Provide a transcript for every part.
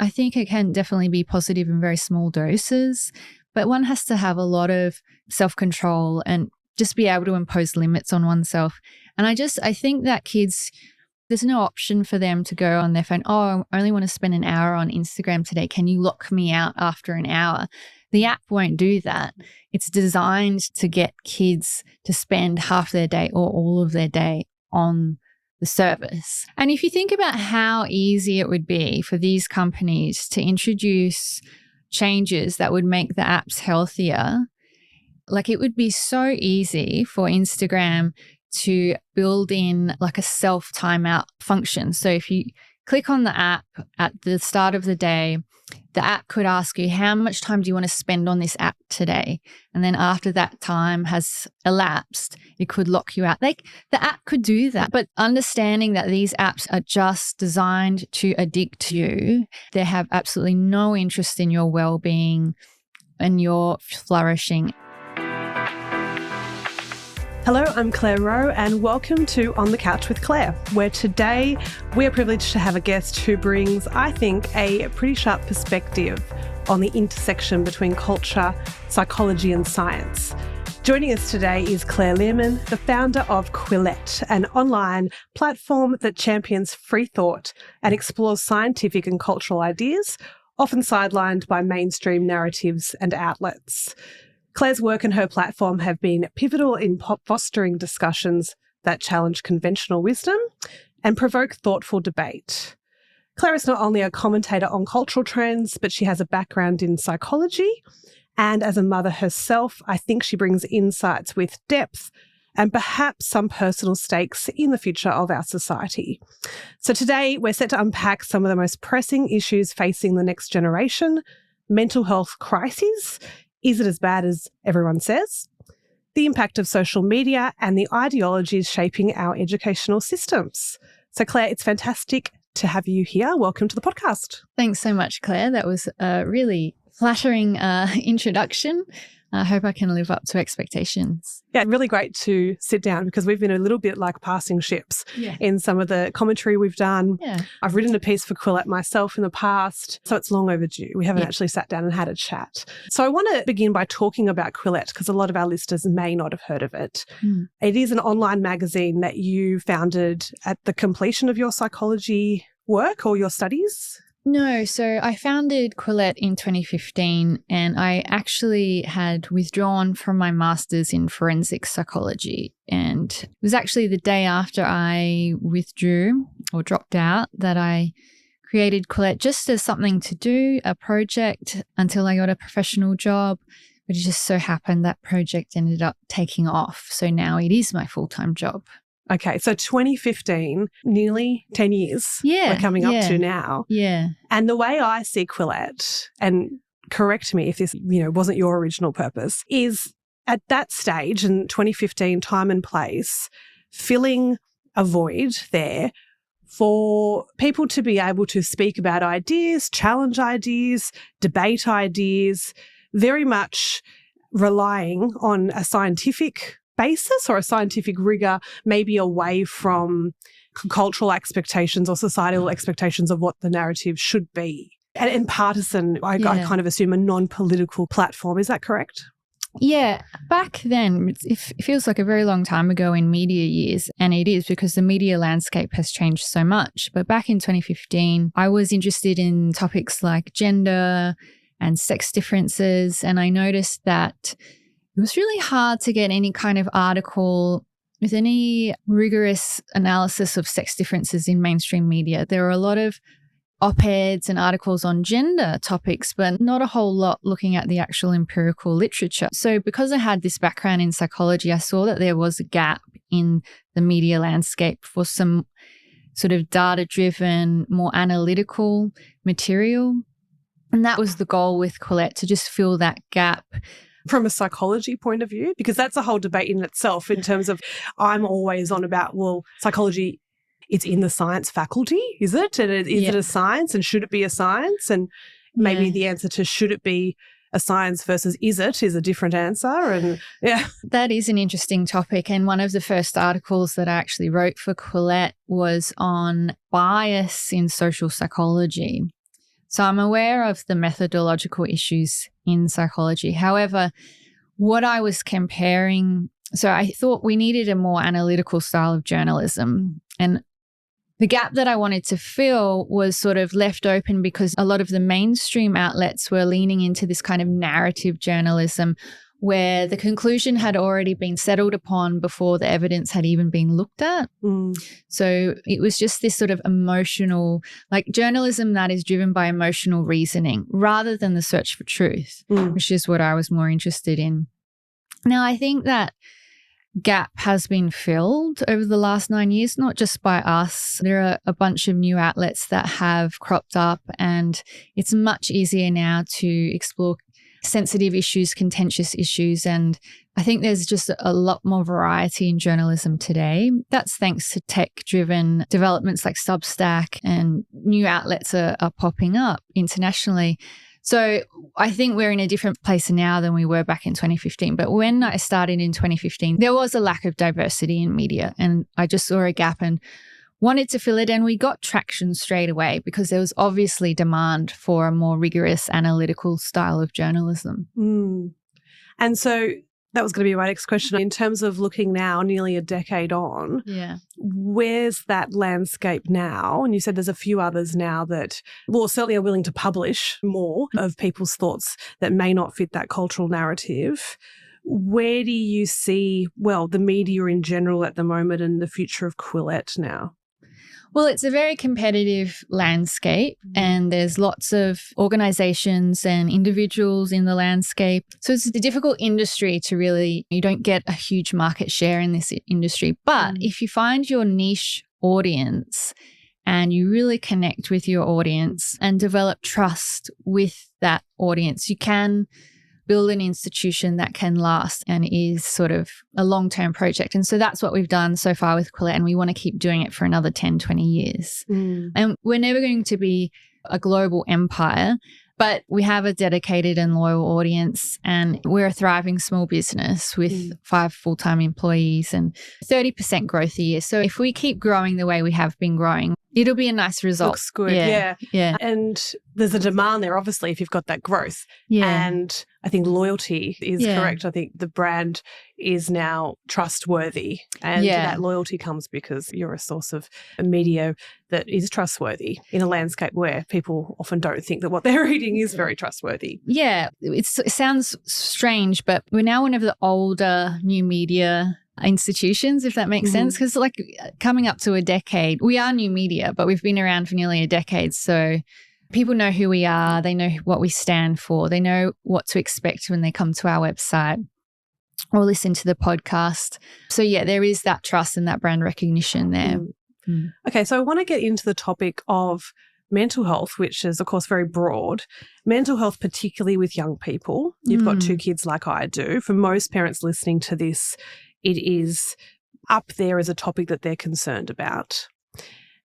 I think it can definitely be positive in very small doses, but one has to have a lot of self-control and just be able to impose limits on oneself. And I think that kids, there's no option for them to go on their phone, oh, I only want to spend an hour on Instagram today. Can you lock me out after an hour? The app won't do that. It's designed to get kids to spend half their day or all of their day on the service. And if you think about how easy it would be for these companies to introduce changes that would make the apps healthier, like it would be so easy for Instagram to build in like a self timeout function. So if you click on the app at the start of the day, the app could ask you, how much time do you want to spend on this app today? And then after that time has elapsed, it could lock you out. Like the app could do that, but understanding that these apps are just designed to addict you, they have absolutely no interest in your well-being and your flourishing. Hello, I'm Clare Rowe and welcome to On the Couch with Clare, where today we are privileged to have a guest who brings, I think, a pretty sharp perspective on the intersection between culture, psychology and science. Joining us today is Clare Lehmann, the founder of Quillette, an online platform that champions free thought and explores scientific and cultural ideas, often sidelined by mainstream narratives and outlets. Clare's work and her platform have been pivotal in fostering discussions that challenge conventional wisdom and provoke thoughtful debate. Clare is not only a commentator on cultural trends, but she has a background in psychology. And as a mother herself, I think she brings insights with depth and perhaps some personal stakes in the future of our society. So today we're set to unpack some of the most pressing issues facing the next generation: mental health crises. Is it as bad as everyone says? The impact of social media and the ideologies shaping our educational systems. So Clare, it's fantastic to have you here. Welcome to the podcast. Thanks so much, Claire. That was a really flattering introduction. I hope I can live up to expectations. Yeah, really great to sit down because we've been a little bit like passing ships in some of the commentary we've done. Yeah. I've written a piece for Quillette myself in the past, so it's long overdue. We haven't actually sat down and had a chat. So I want to begin by talking about Quillette because a lot of our listeners may not have heard of it. It is an online magazine that you founded at the completion of your psychology work or your studies. No, so I founded Quillette in 2015 and I actually had withdrawn from my master's in forensic psychology, and it was actually the day after I withdrew or dropped out that I created Quillette just as something to do, a project, until I got a professional job. But it just so happened that project ended up taking off. So now it is my full-time job. Okay, so 2015, nearly 10 years we're coming up to now. Yeah. And the way I see Quillette, and correct me if this, wasn't your original purpose, is at that stage in 2015, time and place, filling a void there for people to be able to speak about ideas, challenge ideas, debate ideas, very much relying on a scientific basis or a scientific rigor, maybe away from cultural expectations or societal expectations of what the narrative should be. And partisan, I kind of assume a non-political platform. Is that correct? Yeah. Back then, it feels like a very long time ago in media years, and it is because the media landscape has changed so much. But back in 2015, I was interested in topics like gender and sex differences, and I noticed that it was really hard to get any kind of article with any rigorous analysis of sex differences in mainstream media. There were a lot of op-eds and articles on gender topics, but not a whole lot looking at the actual empirical literature. So because I had this background in psychology, I saw that there was a gap in the media landscape for some sort of data-driven, more analytical material. And that was the goal with Quillette, to just fill that gap. From a psychology point of view, because that's a whole debate in itself in terms of I'm always on about, well, psychology, it's in the science faculty, is it? And is it a science and should it be a science? And maybe the answer to should it be a science versus is a different answer. And that is an interesting topic. And one of the first articles that I actually wrote for Quillette was on bias in social psychology. So I'm aware of the methodological issues in psychology. However, what I was comparing, so I thought we needed a more analytical style of journalism. And the gap that I wanted to fill was sort of left open because a lot of the mainstream outlets were leaning into this kind of narrative journalism where the conclusion had already been settled upon before the evidence had even been looked at. So it was just this sort of emotional, like journalism that is driven by emotional reasoning rather than the search for truth, which is what I was more interested in. Now, I think that gap has been filled over the last 9 years, not just by us. There are a bunch of new outlets that have cropped up, and it's much easier now to explore sensitive issues, contentious issues. And I think there's just a lot more variety in journalism today. That's thanks to tech-driven developments like Substack, and new outlets are popping up internationally. So I think we're in a different place now than we were back in 2015. But when I started in 2015, there was a lack of diversity in media, and I just saw a gap and wanted to fill it. And we got traction straight away because there was obviously demand for a more rigorous analytical style of journalism. And so that was going to be my next question. In terms of looking now, nearly a decade on, where's that landscape now? And you said there's a few others now that, well, certainly are willing to publish more of people's thoughts that may not fit that cultural narrative. Where do you see, well, the media in general at the moment and the future of Quillette now? Well, it's a very competitive landscape, and there's lots of organizations and individuals in the landscape. So it's a difficult industry to really, you don't get a huge market share in this industry. But if you find your niche audience and you really connect with your audience and develop trust with that audience, you can build an institution that can last and is sort of a long-term project. And so that's what we've done so far with Quillette, and we want to keep doing it for another 10, 20 years. And we're never going to be a global empire, but we have a dedicated and loyal audience, and we're a thriving small business with 5 full-time employees and 30% growth a year. So if we keep growing the way we have been growing, it'll be a nice result. Looks good. Yeah. And there's a demand there, obviously, if you've got that growth. And I think loyalty is correct. I think the brand is now trustworthy, and that loyalty comes because you're a source of media that is trustworthy in a landscape where people often don't think that what they're reading is very trustworthy. Yeah, it sounds strange, but we're now one of the older new media institutions, if that makes sense, because like coming up to a decade, we are new media, but we've been around for nearly a decade. So people know who we are, they know what we stand for, they know what to expect when they come to our website or listen to the podcast. So yeah, there is that trust and that brand recognition there. Okay, so I want to get into the topic of mental health, which is, of course, very broad. Mental health, particularly with young people. You've got 2 kids like I do. For most parents listening to this, it is up there as a topic that they're concerned about.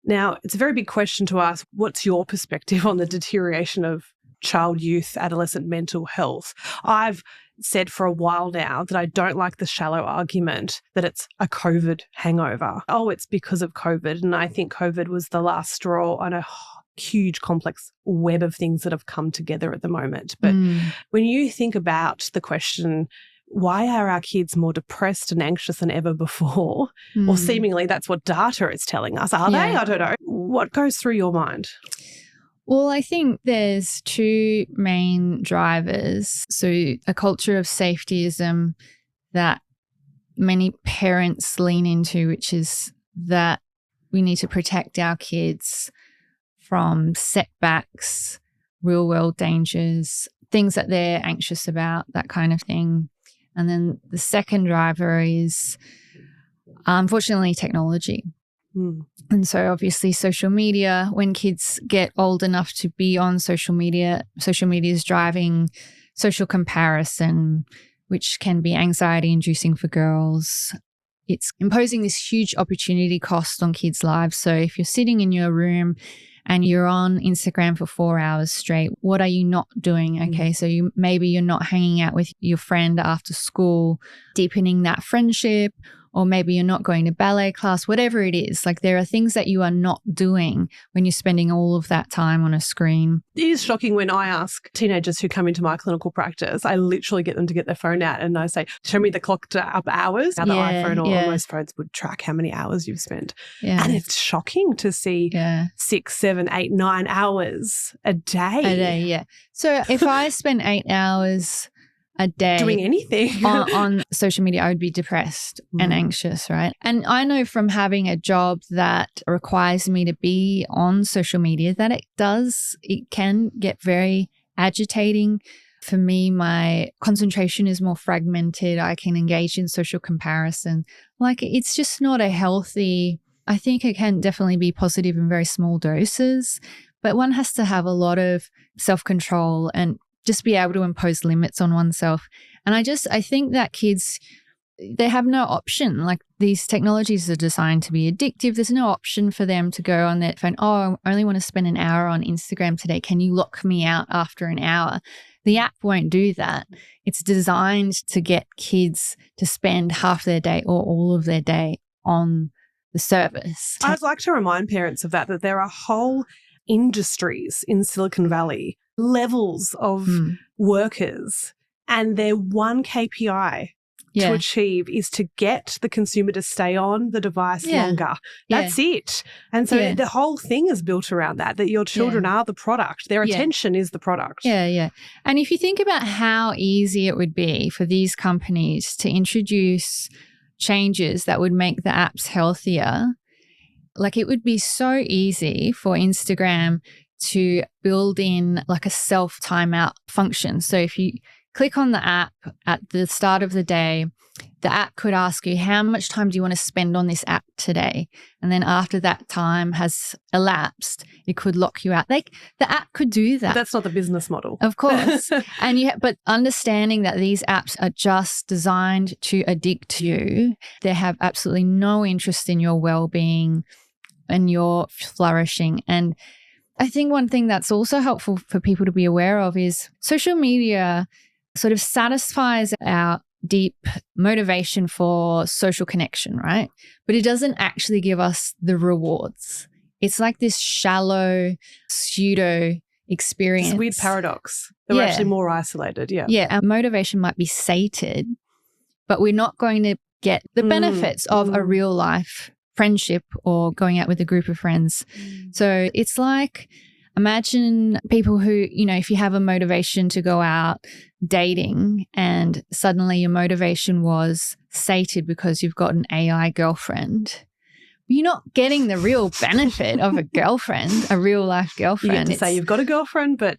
Now, it's a very big question to ask, what's your perspective on the deterioration of child, youth, adolescent mental health? I've said for a while now that I don't like the shallow argument that it's a COVID hangover. Oh, it's because of COVID. And I think COVID was the last straw on a huge complex web of things that have come together at the moment. But when you think about the question, why are our kids more depressed and anxious than ever before? Or seemingly that's what data is telling us. Are they? I don't know. What goes through your mind? Well, I think there's 2 main drivers. So a culture of safetyism that many parents lean into, which is that we need to protect our kids from setbacks, real world dangers, things that they're anxious about, that kind of thing. And then the second driver is, unfortunately, technology. And so obviously social media, when kids get old enough to be on social media is driving social comparison, which can be anxiety inducing for girls. It's imposing this huge opportunity cost on kids' lives. So if you're sitting in your room and you're on Instagram for 4 hours straight, what are you not doing? Okay, so maybe you're not hanging out with your friend after school, deepening that friendship, or maybe you're not going to ballet class, whatever it is. Like there are things that you are not doing when you're spending all of that time on a screen. It is shocking when I ask teenagers who come into my clinical practice, I literally get them to get their phone out and I say, show me the clocked up hours. Now the iPhone or most phones would track how many hours you've spent. Yeah. And it's shocking to see 6, 7, 8, 9 hours a day. A day, yeah. So if I spend 8 hours a day doing anything on social media, I would be depressed and anxious, right? And I know from having a job that requires me to be on social media that it can get very agitating. For me, my concentration is more fragmented. I can engage in social comparison. Like it's just not a healthy, I think it can definitely be positive in very small doses, but one has to have a lot of self-control and just be able to impose limits on oneself. And I think that kids, they have no option. Like these technologies are designed to be addictive. There's no option for them to go on their phone, oh, I only want to spend an hour on Instagram today. Can you lock me out after an hour? The app won't do that. It's designed to get kids to spend half their day or all of their day on the service. I'd like to remind parents of that there are whole industries in Silicon Valley, levels of workers, and their one KPI to achieve is to get the consumer to stay on the device longer. That's it. And so the whole thing is built around that your children are the product. Their attention is the product. Yeah. And if you think about how easy it would be for these companies to introduce changes that would make the apps healthier, like it would be so easy for Instagram to build in like a self timeout function. So if you click on the app at the start of the day, the app could ask you, how much time do you want to spend on this app today? And then after that time has elapsed, it could lock you out. Like the app could do that. But that's not the business model. Of course. But understanding that these apps are just designed to addict you, they have absolutely no interest in your well-being and your flourishing. And I think one thing that's also helpful for people to be aware of is social media sort of satisfies our deep motivation for social connection, right? But it doesn't actually give us the rewards. It's like this shallow pseudo experience. It's a weird paradox. We're actually more isolated, Yeah, our motivation might be sated, but we're not going to get the benefits of a real life friendship or going out with a group of friends. So it's like, imagine people who, if you have a motivation to go out dating and suddenly your motivation was sated because you've got an AI girlfriend. You're not getting the real benefit of a girlfriend, a real life girlfriend. You get to say you've got a girlfriend, but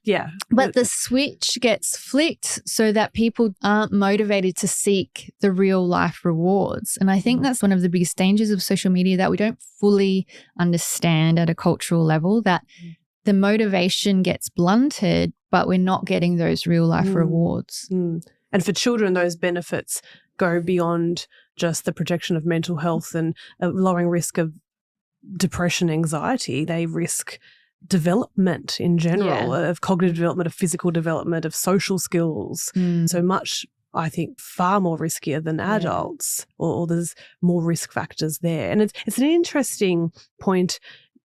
But the switch gets flicked so that people aren't motivated to seek the real life rewards. And I think that's one of the biggest dangers of social media that we don't fully understand at a cultural level, that the motivation gets blunted, but we're not getting those real life rewards. And for children, those benefits go beyond just the protection of mental health and lowering risk of depression, anxiety. They risk development in general, of cognitive development, of physical development, of social skills. So much, I think, far more riskier than adults, or there's more risk factors there. And it's an interesting point.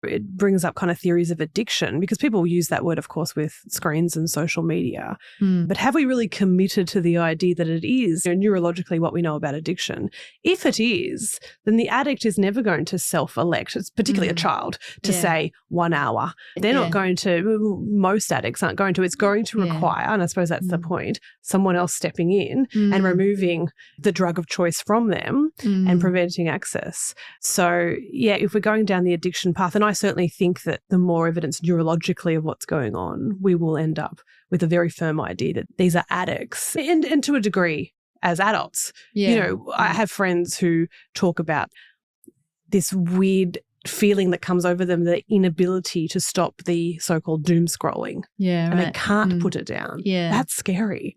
It brings up kind of theories of addiction, because people use that word, of course, with screens and social media. But have we really committed to the idea that it is neurologically what we know about addiction? If it is, then the addict is never going to self-elect, it's particularly a child, to say 1 hour. They're not going to, most addicts aren't going to. It's going to require, and I suppose that's the point, someone else stepping in and removing the drug of choice from them and preventing access. So, if we're going down the addiction path, and I certainly think that the more evidence neurologically of what's going on, we will end up with a very firm idea that these are addicts, and to a degree as adults. I have friends who talk about this weird feeling that comes over them, the inability to stop the so-called doom scrolling. And they can't put it down. That's scary.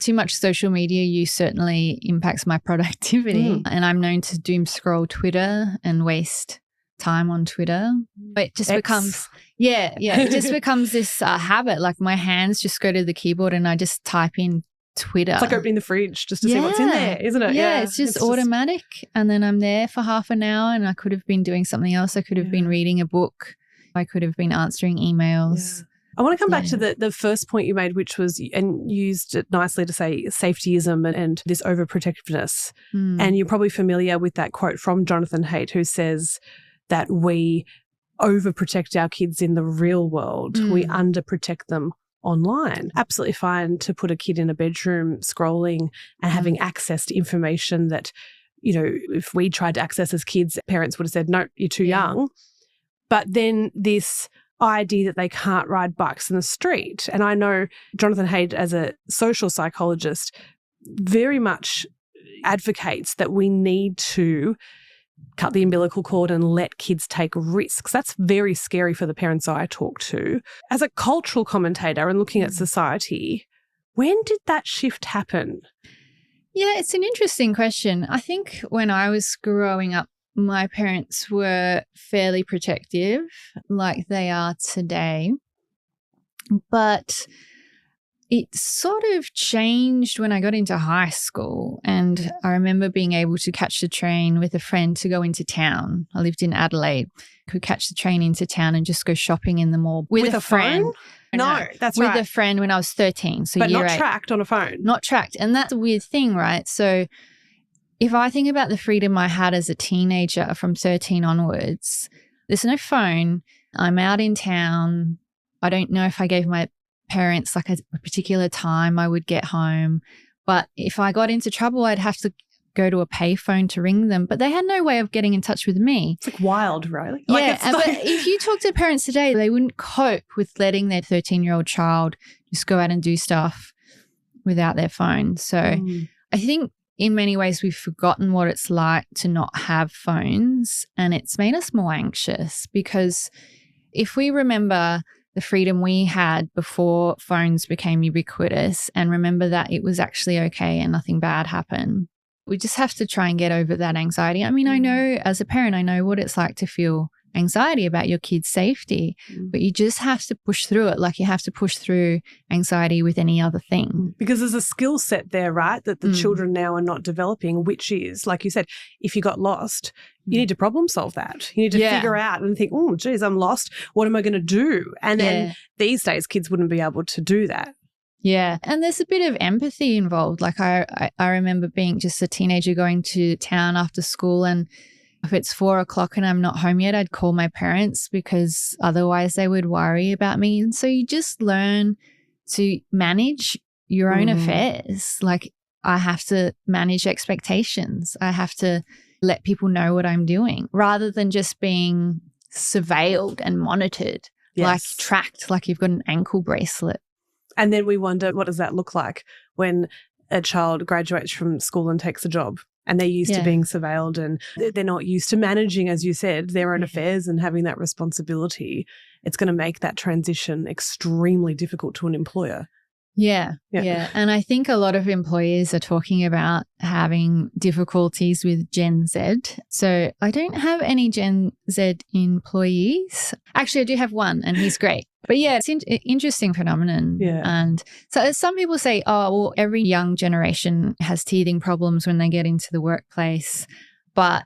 Too much social media use certainly impacts my productivity. And I'm known to doom scroll Twitter and waste time on Twitter. It just becomes it just becomes this habit. Like my hands just go to the keyboard and I just type in Twitter. It's like opening the fridge just to see what's in there, isn't it? Yeah, it's just automatic. And then I'm there for half an hour and I could have been doing something else. I could have been reading a book. I could have been answering emails. Yeah. I want to come back to the first point you made, which was, and used it nicely to say safetyism and this overprotectiveness. And you're probably familiar with that quote from Jonathan Haidt, who says that we overprotect our kids in the real world. We underprotect them online. Absolutely fine to put a kid in a bedroom scrolling and having access to information that, you know, if we tried to access as kids, parents would have said, no, you're too young. But then this idea that they can't ride bikes in the street. And I know Jonathan Haidt, as a social psychologist, very much advocates that we need to cut the umbilical cord and let kids take risks. That's very scary for the parents I talk to. As a cultural commentator and looking at society, when did that shift happen? Yeah, it's an interesting question. I think when I was growing up, my parents were fairly protective, like they are today. But it sort of changed when I got into high school, and I remember being able to catch the train with a friend to go into town. I lived in Adelaide. Could catch the train into town and just go shopping in the mall with a friend. Phone? No, that's with right. a friend when I was 13. So but year not 8. tracked on a phone. Not tracked. And that's a weird thing, right? So if I think about the freedom I had as a teenager from 13 onwards, there's no phone. I'm out in town. I don't know if I gave my parents like a particular time I would get home. But if I got into trouble, I'd have to go to a payphone to ring them. But they had no way of getting in touch with me. It's like wild, really. Yeah, but if you talk to parents today, they wouldn't cope with letting their 13-year-old child just go out and do stuff without their phone. So I think in many ways we've forgotten what it's like to not have phones, and it's made us more anxious, because if we remember the freedom we had before phones became ubiquitous and remember that it was actually okay and nothing bad happened, we just have to try and get over that anxiety. I mean, I know as a parent, I know what it's like to feel anxiety about your kid's safety, but you just have to push through it like you have to push through anxiety with any other thing. Because there's a skill set there, right, that the children now are not developing, which is, like you said, if you got lost, you need to problem solve that. You need to figure out and think, oh, geez, I'm lost. What am I going to do? And these days, kids wouldn't be able to do that. Yeah. And there's a bit of empathy involved. Like I remember being just a teenager going to town after school, and if it's 4:00 and I'm not home yet, I'd call my parents because otherwise they would worry about me. And so you just learn to manage your own affairs. Like I have to manage expectations. I have to let people know what I'm doing rather than just being surveilled and monitored, like tracked, like you've got an ankle bracelet. And then we wonder, what does that look like when a child graduates from school and takes a job? And they're used to being surveilled, and they're not used to managing, as you said, their own affairs and having that responsibility. It's going to make that transition extremely difficult to an employer. Yeah. And I think a lot of employers are talking about having difficulties with Gen Z. So I don't have any Gen Z employees. Actually, I do have one, and he's great. But yeah, it's an interesting phenomenon. Yeah. And so some people say, oh, well, every young generation has teething problems when they get into the workplace. But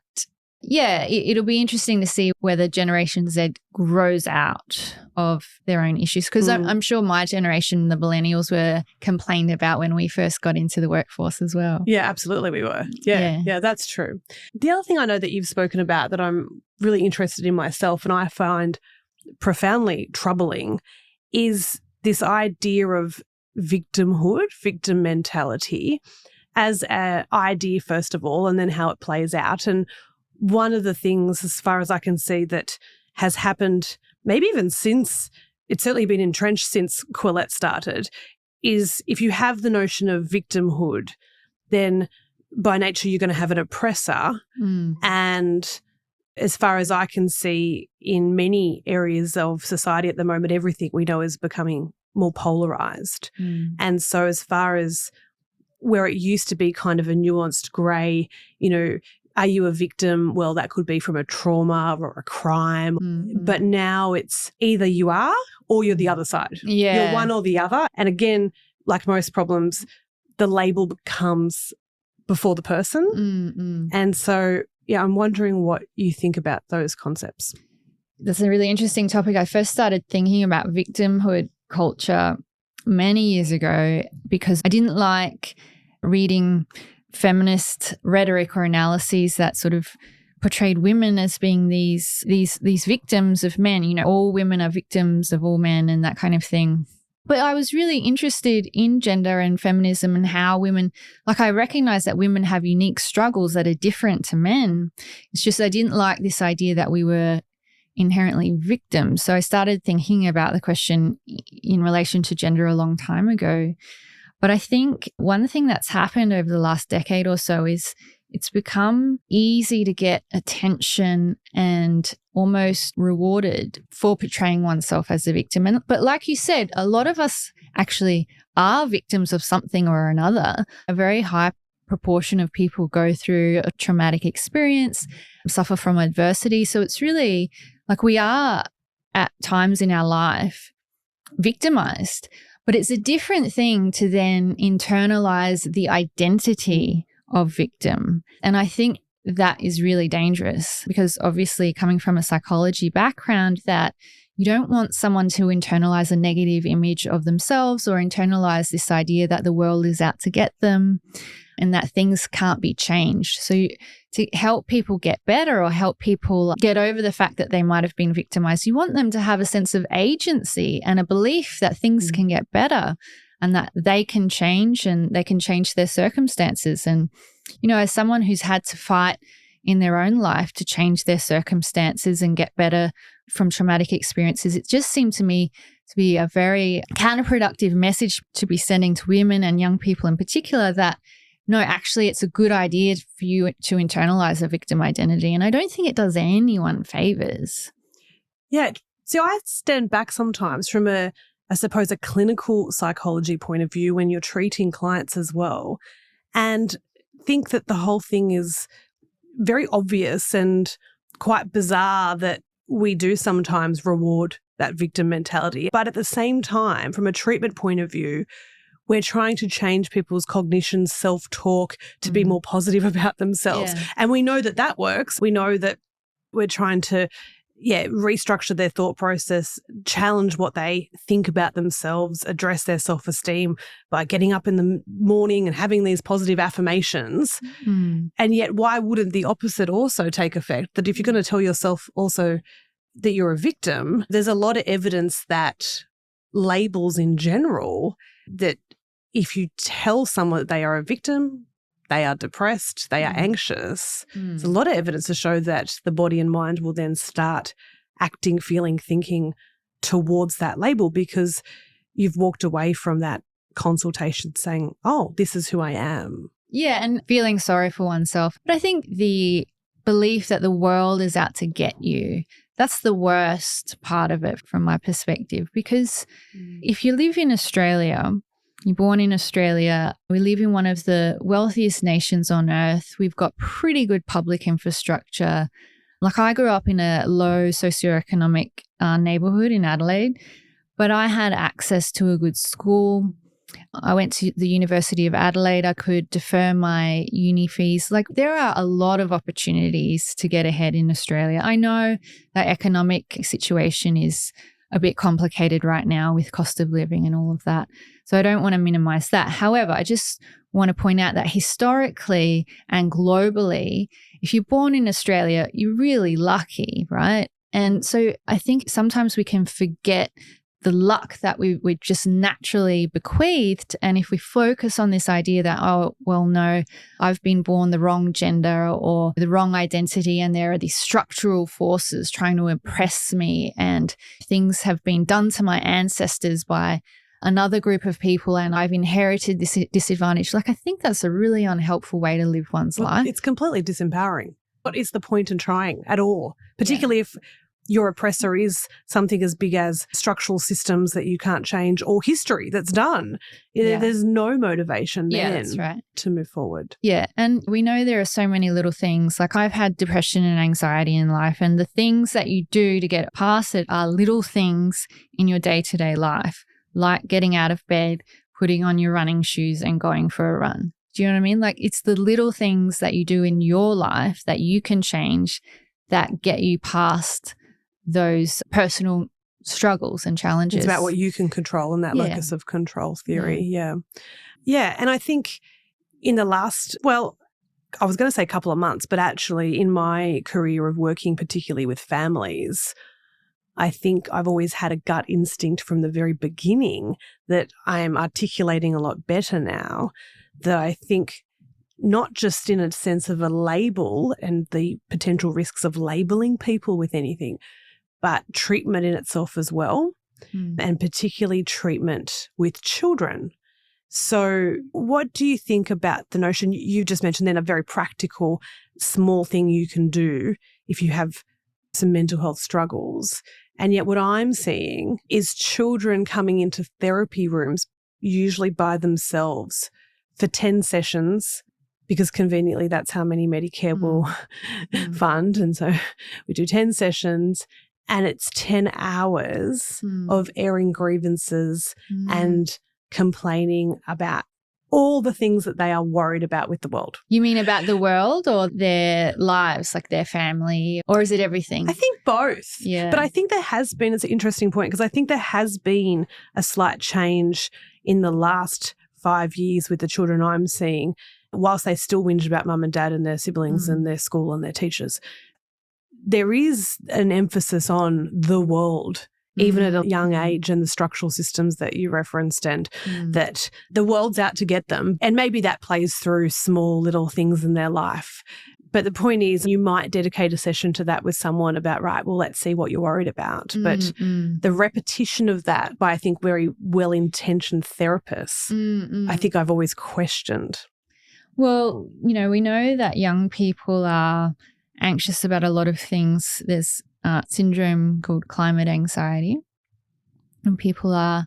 yeah, it'll be interesting to see whether Generation Z grows out of their own issues, because I'm sure my generation, the millennials, were complained about when we first got into the workforce as well. Yeah, absolutely we were. Yeah, that's true. The other thing I know that you've spoken about that I'm really interested in myself and I find profoundly troubling is this idea of victimhood, victim mentality as an idea, first of all, and then how it plays out. And one of the things, as far as I can see, that has happened maybe even since, it's certainly been entrenched since Quillette started, is if you have the notion of victimhood, then by nature you're going to have an oppressor. And as far as I can see, in many areas of society at the moment, everything we know is becoming more polarised. And so as far as where it used to be kind of a nuanced grey, you know, are you a victim? Well, that could be from a trauma or a crime. But now it's either you are or you're the other side. Yeah. You're one or the other. And again, like most problems, the label comes before the person. And so, yeah, I'm wondering what you think about those concepts. That's a really interesting topic. I first started thinking about victimhood culture many years ago because I didn't like reading feminist rhetoric or analyses that sort of portrayed women as being these victims of men. You know, all women are victims of all men and that kind of thing. But I was really interested in gender and feminism and how women, like I recognize that women have unique struggles that are different to men. It's just I didn't like this idea that we were inherently victims. So I started thinking about the question in relation to gender a long time ago. But I think one thing that's happened over the last decade or so is it's become easy to get attention and almost rewarded for portraying oneself as a victim. But like you said, a lot of us actually are victims of something or another. A very high proportion of people go through a traumatic experience, suffer from adversity. So it's really like we are at times in our life victimized. But it's a different thing to then internalize the identity of victim. And I think that is really dangerous because obviously coming from a psychology background that you don't want someone to internalize a negative image of themselves or internalize this idea that the world is out to get them and that things can't be changed. So to help people get better or help people get over the fact that they might have been victimized, you want them to have a sense of agency and a belief that things can get better and that they can change and they can change their circumstances. And, you know, as someone who's had to fight in their own life to change their circumstances and get better from traumatic experiences, it just seemed to me to be a very counterproductive message to be sending to women and young people in particular that, no, actually it's a good idea for you to internalize a victim identity. And I don't think it does anyone favors. Yeah. So I stand back sometimes from I suppose, a clinical psychology point of view when you're treating clients as well, and think that the whole thing is very obvious and quite bizarre that we do sometimes reward that victim mentality. But at the same time, from a treatment point of view, we're trying to change people's cognition, self-talk to be more positive about themselves. Yeah. And we know that that works. We know that we're trying to, restructure their thought process, challenge what they think about themselves, address their self-esteem by getting up in the morning and having these positive affirmations. And yet why wouldn't the opposite also take effect? That if you're going to tell yourself also that you're a victim, there's a lot of evidence that labels in general, that if you tell someone that they are a victim, they are depressed, they are anxious, there's a lot of evidence to show that the body and mind will then start acting, feeling, thinking towards that label because you've walked away from that consultation saying, oh, this is who I am. Yeah, and feeling sorry for oneself. But I think the belief that the world is out to get you, that's the worst part of it from my perspective, because if you live in Australia, you're born in Australia, we live in one of the wealthiest nations on earth. We've got pretty good public infrastructure. Like I grew up in a low socioeconomic neighbourhood in Adelaide, but I had access to a good school. I went to the University of Adelaide. I could defer my uni fees. Like there are a lot of opportunities to get ahead in Australia. I know that economic situation is a bit complicated right now with cost of living and all of that. So I don't want to minimize that. However, I just want to point out that historically and globally, if you're born in Australia, you're really lucky, right? And so I think sometimes we can forget the luck that we're just naturally bequeathed. And if we focus on this idea that, oh, well, no, I've been born the wrong gender or the wrong identity, and there are these structural forces trying to oppress me, and things have been done to my ancestors by another group of people, and I've inherited this disadvantage. Like, I think that's a really unhelpful way to live one's life. It's completely disempowering. What is the point in trying at all? Particularly if your oppressor is something as big as structural systems that you can't change or history that's done. There's no motivation then to move forward. Yeah, and we know there are so many little things. Like I've had depression and anxiety in life, and the things that you do to get past it are little things in your day-to-day life, like getting out of bed, putting on your running shoes and going for a run. Do you know what I mean? Like, it's the little things that you do in your life that you can change that get you past those personal struggles and challenges. It's about what you can control and that locus of control theory. Yeah. And I think in the last, I was going to say couple of months, but actually in my career of working particularly with families, I think I've always had a gut instinct from the very beginning that I am articulating a lot better now, that I think not just in a sense of a label and the potential risks of labeling people with anything, but treatment in itself as well, and particularly treatment with children. So what do you think about the notion you just mentioned then, a very practical, small thing you can do if you have some mental health struggles? And yet what I'm seeing is children coming into therapy rooms, usually by themselves, for 10 sessions, because conveniently that's how many Medicare will fund. And so we do 10 sessions and it's 10 hours of airing grievances and complaining about all the things that they are worried about with the world. You mean about the world or their lives, like their family, or is it everything? I think both. Yeah. But I think there has been, it's an interesting point, because I think there has been a slight change in the last 5 years with the children I'm seeing, whilst they still whinge about mum and dad and their siblings and their school and their teachers. There is an emphasis on the world, even at a young age, and the structural systems that you referenced, and that the world's out to get them. And maybe that plays through small little things in their life. But the point is, you might dedicate a session to that with someone about, right, well, let's see what you're worried about. But the repetition of that by, I think, very well-intentioned therapists, I think I've always questioned. Well, you know, we know that young people are anxious about a lot of things. There's a syndrome called climate anxiety, and people are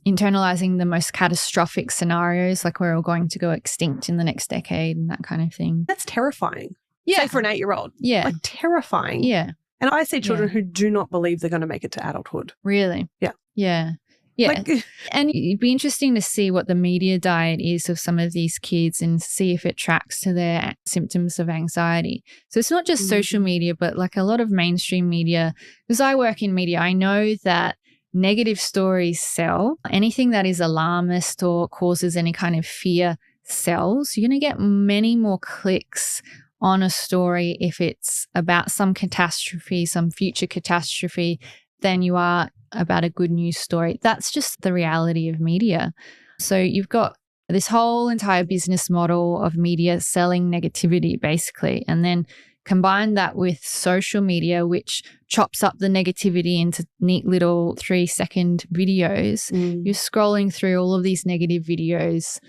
internalizing the most catastrophic scenarios, like we're all going to go extinct in the next decade and that kind of thing. That's terrifying. Yeah. Say for an 8-year-old. Yeah. Like terrifying. Yeah. And I see children who do not believe they're going to make it to adulthood. Really? Yeah. Yeah. Yeah. Like, and it'd be interesting to see what the media diet is of some of these kids and see if it tracks to their symptoms of anxiety. So it's not just social media, but like a lot of mainstream media. Because I work in media, I know that negative stories sell. Anything that is alarmist or causes any kind of fear sells. You're going to get many more clicks on a story if it's about some catastrophe, some future catastrophe, than you are about a good news story. That's just the reality of media. So you've got this whole entire business model of media selling negativity, basically, and then combine that with social media, which chops up the negativity into neat little 3-second videos. You're scrolling through all of these negative videos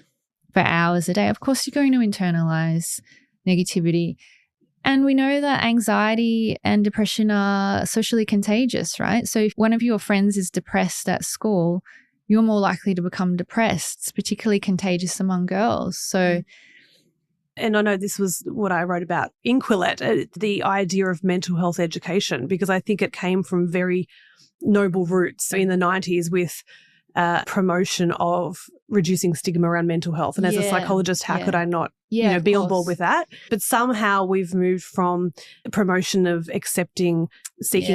for hours a day. Of course, you're going to internalize negativity. And we know that anxiety and depression are socially contagious, right? So if one of your friends is depressed at school, you're more likely to become depressed. It's particularly contagious among girls. So, and I know this was what I wrote about in Quillette, the idea of mental health education, because I think it came from very noble roots in the 90s with promotion of reducing stigma around mental health. And as a psychologist, how could I not be on board with that? But somehow we've moved from promotion of seeking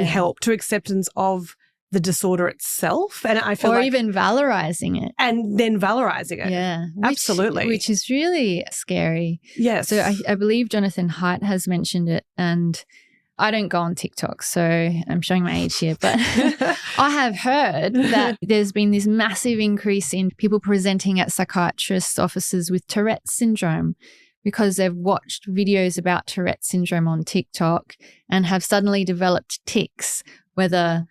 help to acceptance of the disorder itself. And I feel even valorizing it. And then valorizing it. Yeah. Absolutely. Which is really scary. Yes. So I believe Jonathan Haidt has mentioned it, and I don't go on TikTok, so I'm showing my age here, but I have heard that there's been this massive increase in people presenting at psychiatrists' offices with Tourette's syndrome because they've watched videos about Tourette's syndrome on TikTok and have suddenly developed tics, whether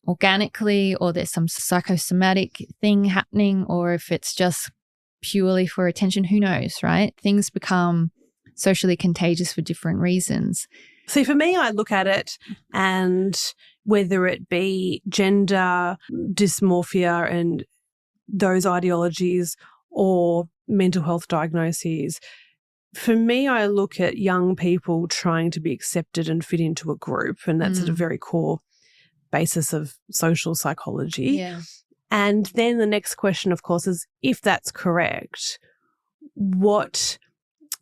organically or there's some psychosomatic thing happening, or if it's just purely for attention, who knows, right? Things become socially contagious for different reasons. See, for me, I look at it, and whether it be gender dysmorphia and those ideologies or mental health diagnoses, for me, I look at young people trying to be accepted and fit into a group, and that's at a very core basis of social psychology. Yeah. And then the next question, of course, is if that's correct, what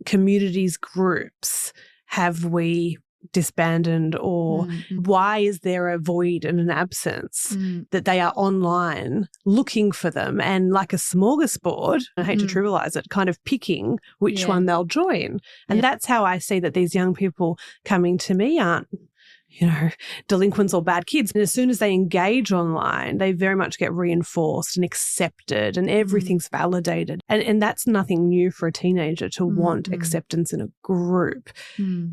communities, groups have we disbanded, or why is there a void and an absence that they are online looking for them and like a smorgasbord, I hate to trivialize it, kind of picking which one they'll join. And that's how I see that these young people coming to me aren't, you know, delinquents or bad kids. And as soon as they engage online, they very much get reinforced and accepted and everything's validated. And that's nothing new for a teenager to want acceptance in a group.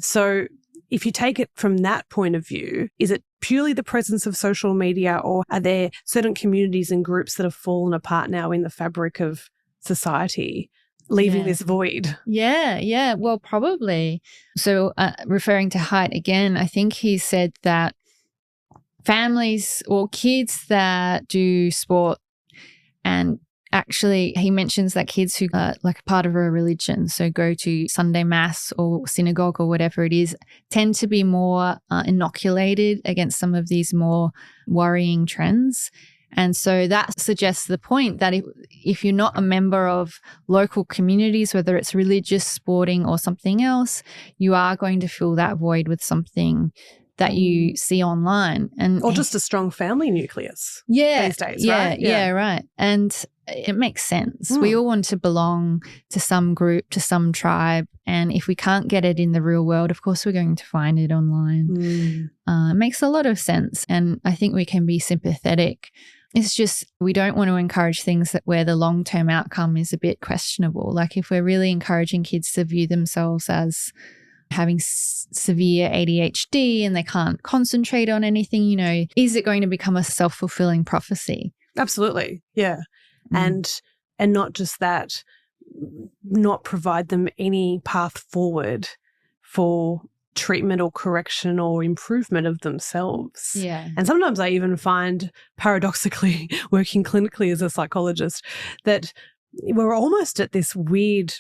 So if you take it from that point of view, is it purely the presence of social media, or are there certain communities and groups that have fallen apart now in the fabric of society, leaving this void? Yeah. Well, probably. So referring to Haidt again, I think he said that families or kids that do sport, and actually he mentions that kids who are like a part of a religion, so go to Sunday mass or synagogue or whatever it is, tend to be more inoculated against some of these more worrying trends. And so that suggests the point that if you're not a member of local communities, whether it's religious, sporting or something else, you are going to fill that void with something that you see online. Or just a strong family nucleus these days, right? Yeah, right. And it makes sense. We all want to belong to some group, to some tribe. And if we can't get it in the real world, of course, we're going to find it online. It makes a lot of sense. And I think we can be sympathetic. It's just we don't want to encourage things where the long-term outcome is a bit questionable. Like if we're really encouraging kids to view themselves as having severe ADHD and they can't concentrate on anything, you know, is it going to become a self-fulfilling prophecy? Absolutely, yeah. And not just that, not provide them any path forward for treatment or correction or improvement of themselves. Yeah. And sometimes I even find, paradoxically, working clinically as a psychologist, that we're almost at this weird,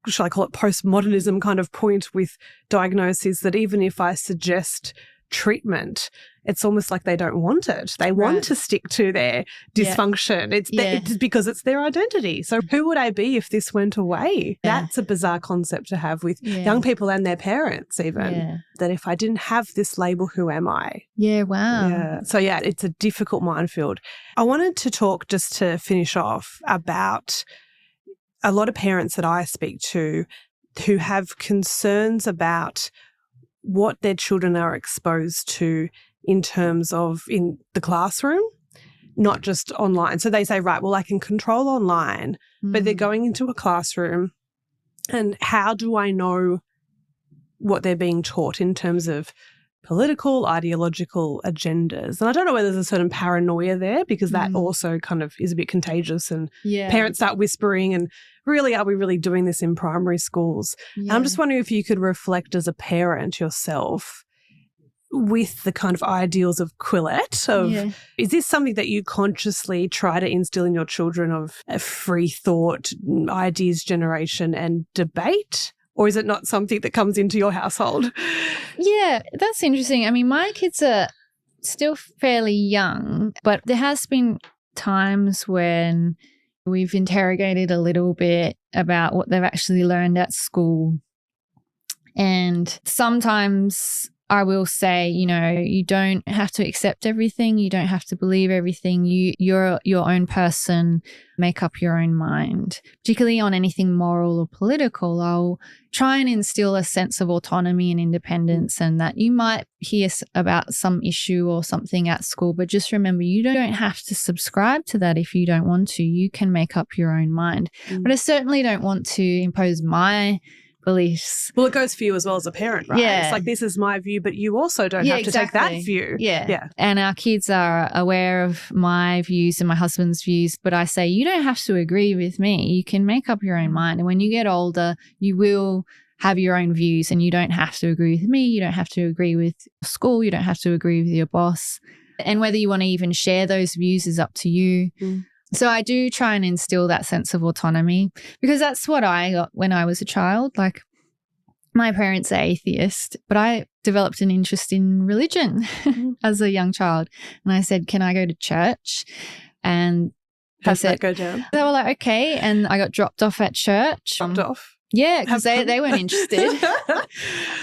shall I call it postmodernism kind of point with diagnoses, that even if I suggest treatment, it's almost like they don't want it. They want to stick to their dysfunction. It's because it's their identity. So who would I be if this went away? That's a bizarre concept to have with young people and their parents even, that if I didn't have this label, who am I? Yeah, wow. Yeah. So, it's a difficult minefield. I wanted to talk, just to finish off, about a lot of parents that I speak to who have concerns about what their children are exposed to in terms of in the classroom, not just online. So they say, right, well, I can control online, but they're going into a classroom, and how do I know what they're being taught in terms of political, ideological agendas? And I don't know whether there's a certain paranoia there, because that also kind of is a bit contagious, and parents start whispering, and really, are we really doing this in primary schools? And I'm just wondering if you could reflect as a parent yourself with the kind of ideals of Quillette, is this something that you consciously try to instill in your children, of a free thought, ideas generation and debate? Or is it not something that comes into your household? Yeah, that's interesting. I mean, my kids are still fairly young, but there has been times when we've interrogated a little bit about what they've actually learned at school. And sometimes I will say, you know, you don't have to accept everything. You don't have to believe everything. You're your own person. Make up your own mind. Particularly on anything moral or political, I'll try and instill a sense of autonomy and independence, and that you might hear about some issue or something at school, but just remember, you don't have to subscribe to that if you don't want to. You can make up your own mind. But I certainly don't want to impose my beliefs. Well, it goes for you as well as a parent, right? Yeah. It's like, this is my view, but you also don't have to take that view. Yeah. And our kids are aware of my views and my husband's views, but I say, you don't have to agree with me. You can make up your own mind. And when you get older, you will have your own views, and you don't have to agree with me. You don't have to agree with school. You don't have to agree with your boss. And whether you want to even share those views is up to you. So I do try and instill that sense of autonomy, because that's what I got when I was a child. Like, my parents are atheist, but I developed an interest in religion as a young child. And I said, can I go to church? And how did that go down? They were like, okay. And I got dropped off at church. Dropped off? Yeah, because they weren't interested.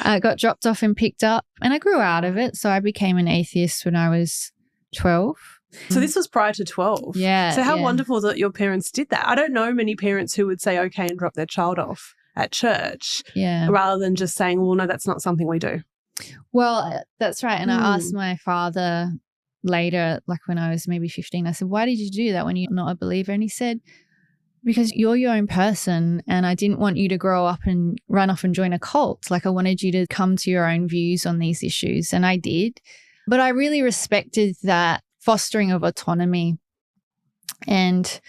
I got dropped off and picked up, and I grew out of it. So I became an atheist when I was 12. So this was prior to 12? Yeah. So how wonderful that your parents did that. I don't know many parents who would say okay and drop their child off at church rather than just saying, well, no, that's not something we do. Well, that's right. And I asked my father later, like when I was maybe 15, I said, why did you do that when you're not a believer? And he said, because you're your own person and I didn't want you to grow up and run off and join a cult. Like I wanted you to come to your own views on these issues, and I did. But I really respected that fostering of autonomy. And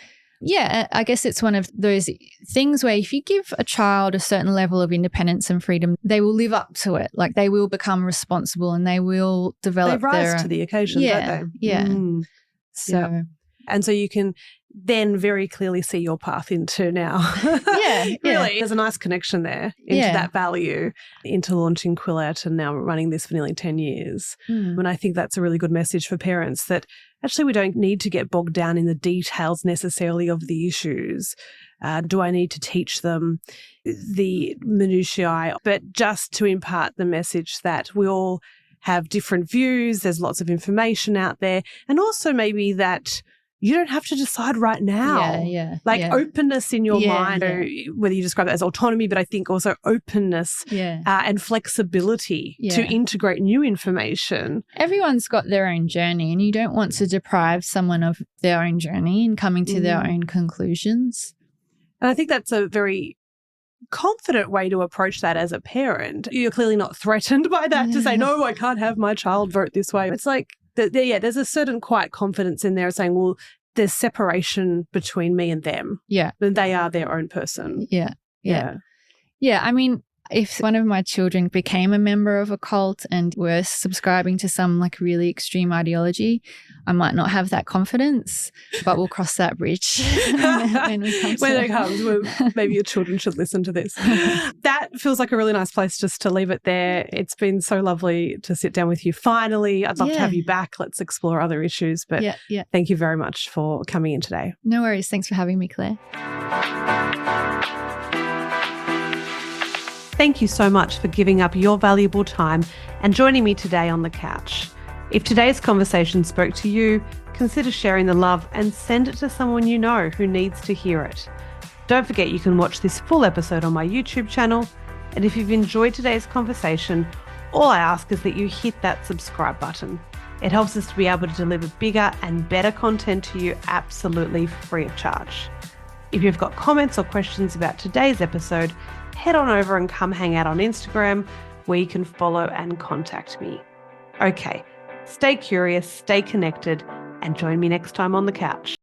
yeah, I guess it's one of those things where if you give a child a certain level of independence and freedom, they will live up to it. Like they will become responsible and they will develop They rise to the occasion, don't they? Yeah. So. And so you can then very clearly see your path into now. Really, there's a nice connection there into that value, into launching Quillette and now running this for nearly 10 years. And I think that's a really good message for parents that actually we don't need to get bogged down in the details necessarily of the issues. Do I need to teach them the minutiae? But just to impart the message that we all have different views, there's lots of information out there, and also maybe that you don't have to decide right now. Openness in your mind, whether you describe it as autonomy, but I think also openness and flexibility to integrate new information. Everyone's got their own journey and you don't want to deprive someone of their own journey and coming to their own conclusions. And I think that's a very confident way to approach that as a parent. You're clearly not threatened by that to say, no, I can't have my child vote this way. It's like, there's a certain quiet confidence in there saying, well, there's separation between me and them. Yeah. And they are their own person. Yeah. I mean, if one of my children became a member of a cult and were subscribing to some like really extreme ideology, I might not have that confidence, but we'll cross that bridge when we come to when it comes. Well, maybe your children should listen to this. That feels like a really nice place just to leave it there. It's been so lovely to sit down with you. Finally, I'd love to have you back. Let's explore other issues. But thank you very much for coming in today. No worries. Thanks for having me, Claire. Thank you so much for giving up your valuable time and joining me today on the couch. If today's conversation spoke to you, consider sharing the love and send it to someone you know who needs to hear it. Don't forget you can watch this full episode on my YouTube channel. And if you've enjoyed today's conversation, all I ask is that you hit that subscribe button. It helps us to be able to deliver bigger and better content to you absolutely free of charge. If you've got comments or questions about today's episode, head on over and come hang out on Instagram where you can follow and contact me. Okay, stay curious, stay connected, and join me next time on the couch.